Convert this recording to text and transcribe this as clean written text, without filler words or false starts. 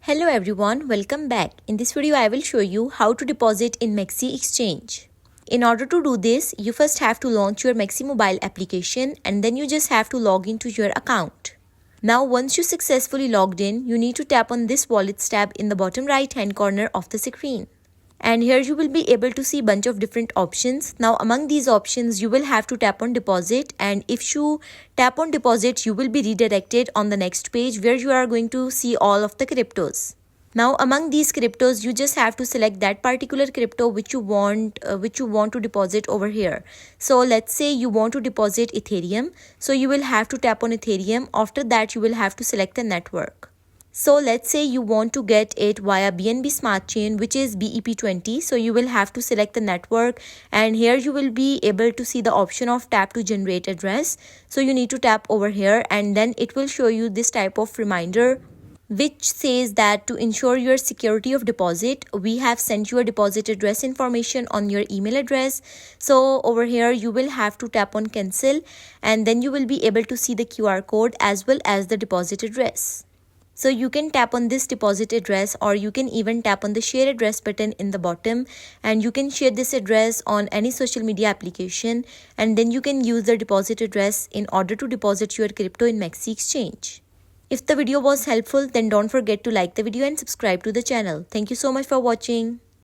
Hello everyone, welcome back. In this video, I will show you how to deposit in MEXC exchange. In order to do this, you first have to launch your MEXC mobile application and then you just have to log into your account. Now once you successfully logged in, you need to tap on this wallets tab in the bottom right hand corner of the screen. And here you will be able to see bunch of different options. Now among these options, you will have to tap on deposit, and if you tap on deposit, you will be redirected on the next page where you are going to see all of the cryptos. Now among these cryptos, you just have to select that particular crypto which you want to deposit over here. So let's say you want to deposit Ethereum. So you will have to tap on Ethereum. After that, you will have to select the network. So let's say you want to get it via BNB Smart Chain, which is BEP20. So you will have to select the network, and here you will be able to see the option of tap to generate address. So you need to tap over here and then it will show you this type of reminder which says that to ensure your security of deposit, we have sent you a deposit address information on your email address. So over here you will have to tap on cancel, and then you will be able to see the QR code as well as the deposit address. So you can tap on this deposit address, or you can even tap on the share address button in the bottom, and you can share this address on any social media application, and then you can use the deposit address in order to deposit your crypto in MEXC exchange. If the video was helpful, then don't forget to like the video and subscribe to the channel. Thank you so much for watching.